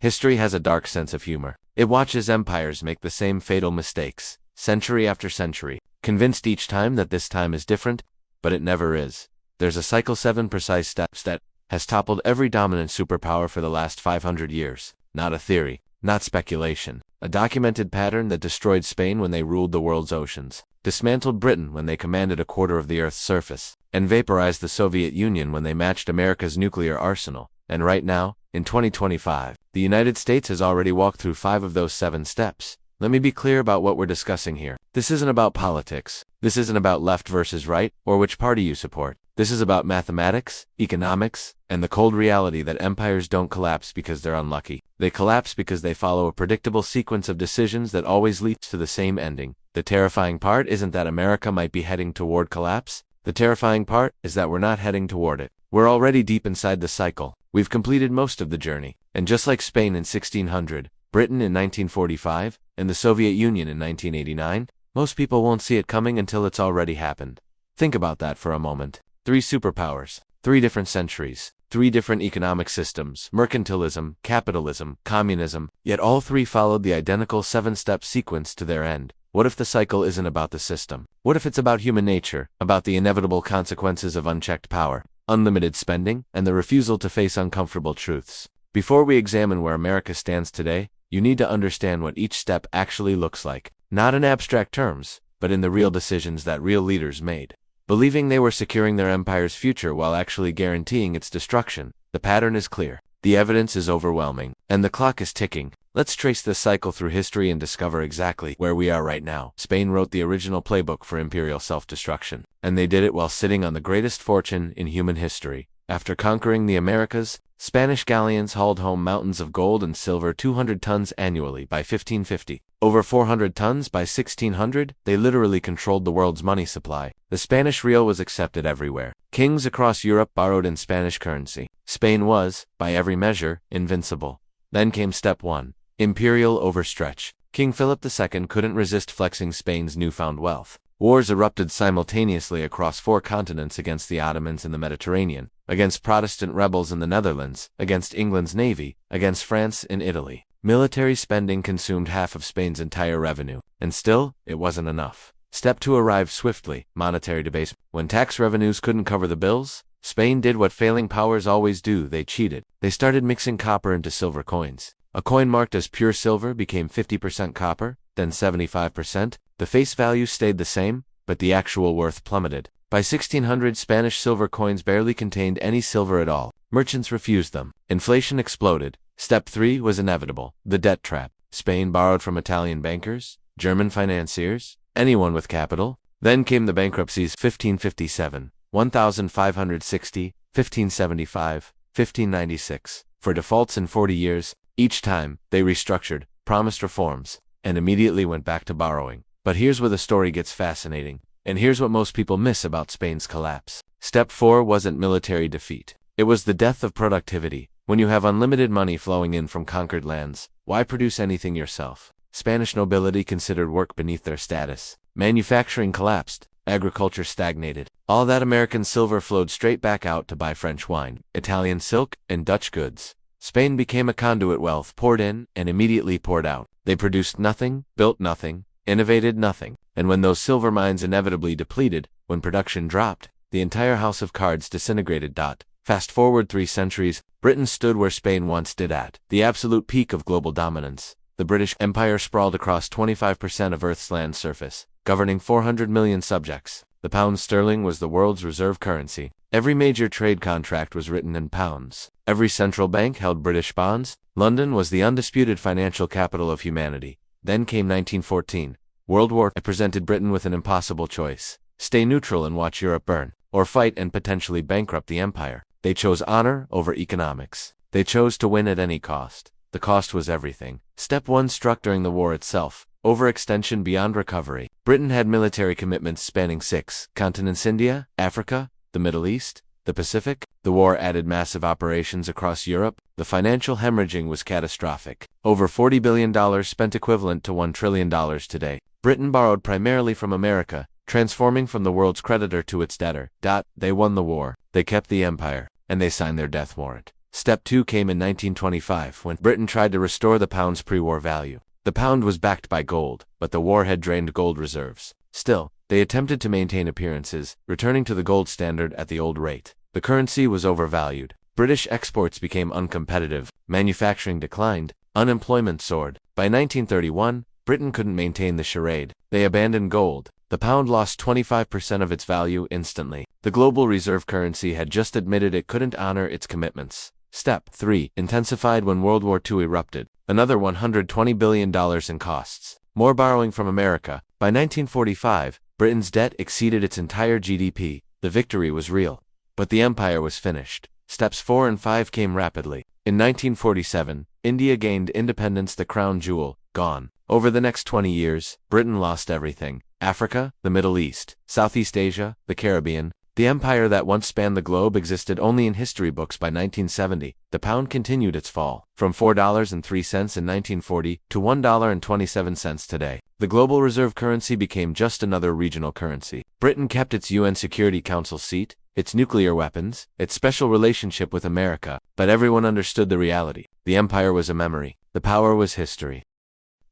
History has a dark sense of humor. It watches empires make the same fatal mistakes, century after century, convinced each time that this time is different, but it never is. There's a cycle, 7 precise steps that has toppled every dominant superpower for the last 500 years. Not a theory, not speculation. A documented pattern that destroyed Spain when they ruled the world's oceans, dismantled Britain when they commanded a quarter of the Earth's surface, and vaporized the Soviet Union when they matched America's nuclear arsenal. And right now, in 2025, the United States has already walked through 5 of those 7 steps. Let me be clear about what we're discussing here. This isn't about politics. This isn't about left versus right, or which party you support. This is about mathematics, economics, and the cold reality that empires don't collapse because they're unlucky. They collapse because they follow a predictable sequence of decisions that always leads to the same ending. The terrifying part isn't that America might be heading toward collapse. The terrifying part is that we're not heading toward it. We're already deep inside the cycle. We've completed most of the journey. And just like Spain in 1600, Britain in 1945, and the Soviet Union in 1989, most people won't see it coming until it's already happened. Think about that for a moment. 3 superpowers, 3 different centuries, 3 different economic systems, mercantilism, capitalism, communism, yet all 3 followed the identical 7-step sequence to their end. What if the cycle isn't about the system? What if it's about human nature, about the inevitable consequences of unchecked power, unlimited spending, and the refusal to face uncomfortable truths? Before we examine where America stands today, you need to understand what each step actually looks like, not in abstract terms, but in the real decisions that real leaders made. Believing they were securing their empire's future while actually guaranteeing its destruction. The pattern is clear. The evidence is overwhelming, and the clock is ticking. Let's trace this cycle through history and discover exactly where we are right now. Spain wrote the original playbook for imperial self-destruction, and they did it while sitting on the greatest fortune in human history. After conquering the Americas, Spanish galleons hauled home mountains of gold and silver, 200 tons annually by 1550. Over 400 tons by 1600, they literally controlled the world's money supply. The Spanish real was accepted everywhere. Kings across Europe borrowed in Spanish currency. Spain was, by every measure, invincible. Then came step 1. Imperial overstretch. King Philip II couldn't resist flexing Spain's newfound wealth. Wars erupted simultaneously across 4 continents against the Ottomans in the Mediterranean, against Protestant rebels in the Netherlands, against England's navy, against France in Italy. Military spending consumed half of Spain's entire revenue, and still, it wasn't enough. Step 2 arrived swiftly, monetary debasement. When tax revenues couldn't cover the bills, Spain did what failing powers always do: they cheated. They started mixing copper into silver coins. A coin marked as pure silver became 50% copper, then 75%. The face value stayed the same, but the actual worth plummeted. By 1600, Spanish silver coins barely contained any silver at all. Merchants refused them. Inflation exploded. Step 3 was inevitable: the debt trap. Spain borrowed from Italian bankers, German financiers, anyone with capital. Then came the bankruptcies: 1557, 1560, 1575, 1596. For defaults in 40 years, each time, they restructured, promised reforms, and immediately went back to borrowing. But here's where the story gets fascinating, and here's what most people miss about Spain's collapse. Step 4 wasn't military defeat. It was the death of productivity. When you have unlimited money flowing in from conquered lands, why produce anything yourself? Spanish nobility considered work beneath their status. Manufacturing collapsed. Agriculture stagnated. All that American silver flowed straight back out to buy French wine, Italian silk, and Dutch goods. Spain became a conduit. Wealth poured in and immediately poured out. They produced nothing, built nothing, innovated nothing. And when those silver mines inevitably depleted, when production dropped, the entire house of cards disintegrated. Fast forward 3 centuries, Britain stood where Spain once did, at the absolute peak of global dominance. The British Empire sprawled across 25% of Earth's land surface, governing 400 million subjects. The pound sterling was the world's reserve currency. Every major trade contract was written in pounds. Every central bank held British bonds. London was the undisputed financial capital of humanity. Then came 1914. World War I presented Britain with an impossible choice: stay neutral and watch Europe burn, or fight and potentially bankrupt the empire. They chose honor over economics. They chose to win at any cost. The cost was everything. Step 1 struck during the war itself: overextension beyond recovery. Britain had military commitments spanning 6 continents: India, Africa, the Middle East, the Pacific. The war added massive operations across Europe. The financial hemorrhaging was catastrophic. Over $40 billion spent, equivalent to $1 trillion today. Britain borrowed primarily from America, transforming from the world's creditor to its debtor. They won the war, they kept the empire, and they signed their death warrant. Step 2 came in 1925 when Britain tried to restore the pound's pre-war value. The pound was backed by gold, but the war had drained gold reserves. Still, they attempted to maintain appearances, returning to the gold standard at the old rate. The currency was overvalued. British exports became uncompetitive, manufacturing declined, unemployment soared. By 1931, Britain couldn't maintain the charade. They abandoned gold. The pound lost 25% of its value instantly. The global reserve currency had just admitted it couldn't honor its commitments. Step 3 intensified when World War II erupted. Another $120 billion in costs. More borrowing from America. By 1945, Britain's debt exceeded its entire GDP. The victory was real. But the empire was finished. Steps 4 and 5 came rapidly. In 1947, India gained independence, the crown jewel, gone. Over the next 20 years, Britain lost everything. Africa, the Middle East, Southeast Asia, the Caribbean. The empire that once spanned the globe existed only in history books. By 1970, the pound continued its fall, from $4.03 in 1940 to $1.27 today. The global reserve currency became just another regional currency. Britain kept its UN Security Council seat, its nuclear weapons, its special relationship with America, but everyone understood the reality. The empire was a memory. The power was history.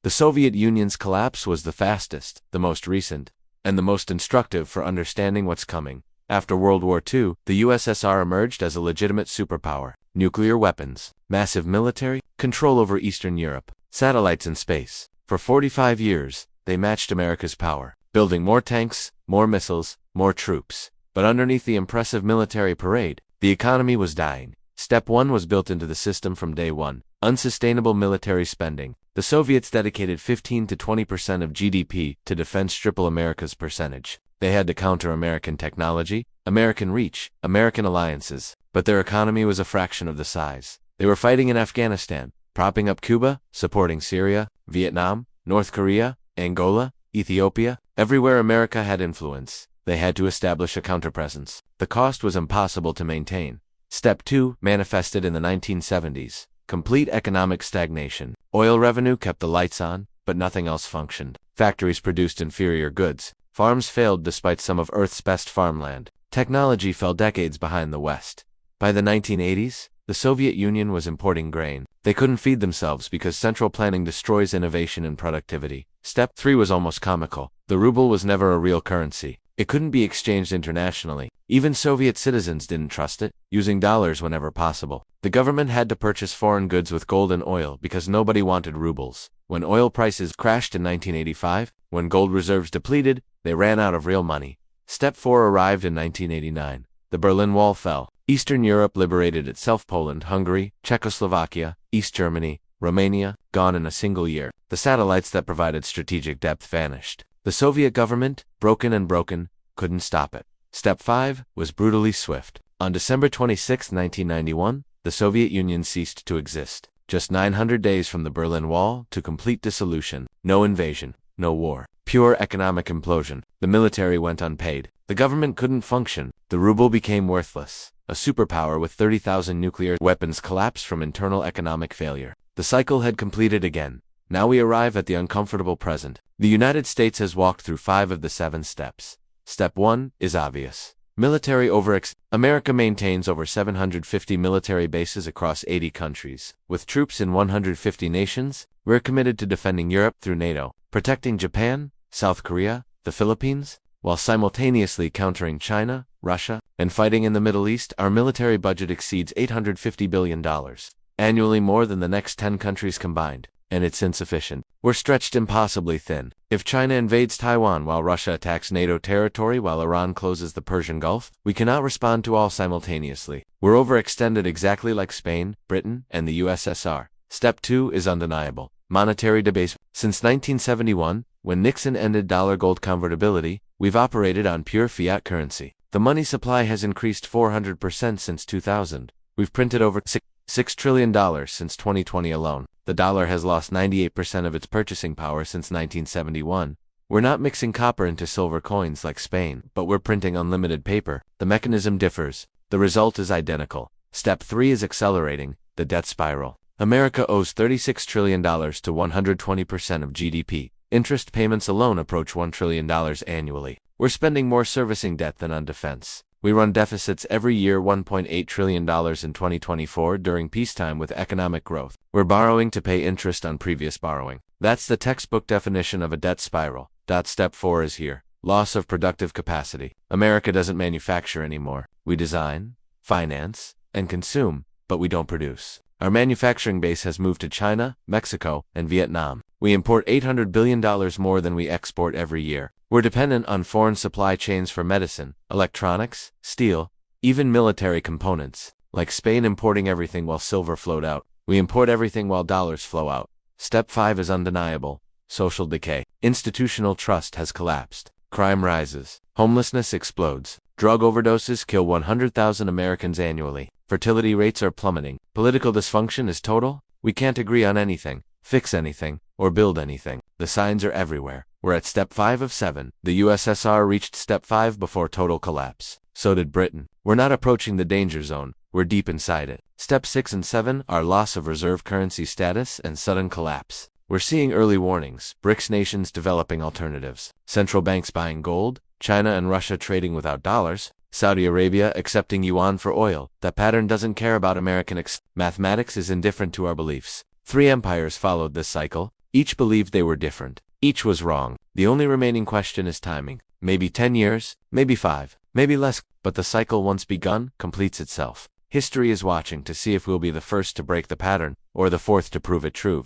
The Soviet Union's collapse was the fastest, the most recent, and the most instructive for understanding what's coming. After World War II, the USSR emerged as a legitimate superpower. Nuclear weapons, massive military, control over Eastern Europe, satellites in space. For 45 years, they matched America's power, building more tanks, more missiles, more troops. But underneath the impressive military parade, the economy was dying. Step 1 was built into the system from day one. Unsustainable military spending. The Soviets dedicated 15 to 20% of GDP to defense, triple America's percentage. They had to counter American technology, American reach, American alliances, but their economy was a fraction of the size. They were fighting in Afghanistan, propping up Cuba, supporting Syria, Vietnam, North Korea, Angola, Ethiopia. Everywhere America had influence, they had to establish a counterpresence. The cost was impossible to maintain. Step 2 manifested in the 1970s. Complete economic stagnation. Oil revenue kept the lights on, but nothing else functioned. Factories produced inferior goods. Farms failed despite some of Earth's best farmland. Technology fell decades behind the West. By the 1980s, the Soviet Union was importing grain. They couldn't feed themselves because central planning destroys innovation and productivity. Step 3 was almost comical. The ruble was never a real currency. It couldn't be exchanged internationally. Even Soviet citizens didn't trust it, using dollars whenever possible. The government had to purchase foreign goods with gold and oil because nobody wanted rubles. When oil prices crashed in 1985, when gold reserves depleted, they ran out of real money. Step 4 arrived in 1989. The Berlin Wall fell. Eastern Europe liberated itself. Poland, Hungary, Czechoslovakia, East Germany, Romania, gone in a single year. The satellites that provided strategic depth vanished. The Soviet government, broken, couldn't stop it. Step 5 was brutally swift. On December 26, 1991, the Soviet Union ceased to exist. Just 900 days from the Berlin Wall to complete dissolution. No invasion, no war. Pure economic implosion. The military went unpaid. The government couldn't function. The ruble became worthless. A superpower with 30,000 nuclear weapons collapsed from internal economic failure. The cycle had completed again. Now we arrive at the uncomfortable present. The United States has walked through 5 of the 7 steps. Step 1 is obvious. Military America maintains over 750 military bases across 80 countries. With troops in 150 nations, we're committed to defending Europe through NATO, protecting Japan, South Korea, the Philippines, while simultaneously countering China, Russia, and fighting in the Middle East. Our military budget exceeds $850 billion, annually, more than the next 10 countries combined. And it's insufficient. We're stretched impossibly thin. If China invades Taiwan while Russia attacks NATO territory, while Iran closes the Persian Gulf, we cannot respond to all simultaneously. We're overextended, exactly like Spain, Britain, and the USSR. Step 2 is undeniable. Monetary debasement. Since 1971, when Nixon ended dollar-gold convertibility, we've operated on pure fiat currency. The money supply has increased 400% since 2000. We've printed over $6 trillion since 2020 alone. The dollar has lost 98% of its purchasing power since 1971. We're not mixing copper into silver coins like Spain, but we're printing unlimited paper. The mechanism differs. The result is identical. Step 3 is accelerating, the debt spiral. America owes $36 trillion to 120% of GDP. Interest payments alone approach $1 trillion annually. We're spending more servicing debt than on defense. We run deficits every year, $1.8 trillion in 2024 during peacetime with economic growth. We're borrowing to pay interest on previous borrowing. That's the textbook definition of a debt spiral. Step 4 is here. Loss of productive capacity. America doesn't manufacture anymore. We design, finance, and consume, but we don't produce. Our manufacturing base has moved to China, Mexico, and Vietnam. We import $800 billion more than we export every year. We're dependent on foreign supply chains for medicine, electronics, steel, even military components, like Spain importing everything while silver flowed out. We import everything while dollars flow out. Step 5 is undeniable. Social decay. Institutional trust has collapsed. Crime rises. Homelessness explodes. Drug overdoses kill 100,000 Americans annually. Fertility rates are plummeting. Political dysfunction is total. We can't agree on anything, fix anything, or build anything. The signs are everywhere. We're at step 5 of 7. The USSR reached step 5 before total collapse. So did Britain. We're not approaching the danger zone. We're deep inside it. Step 6 and 7 are loss of reserve currency status and sudden collapse. We're seeing early warnings. BRICS nations developing alternatives. Central banks buying gold. China and Russia trading without dollars. Saudi Arabia accepting yuan for oil. That pattern doesn't care about American mathematics is indifferent to our beliefs. 3 empires followed this cycle. Each believed they were different. Each was wrong. The only remaining question is timing. Maybe 10 years, maybe 5, maybe less, but the cycle once begun completes itself. History is watching to see if we'll be the first to break the pattern, or the fourth to prove it true.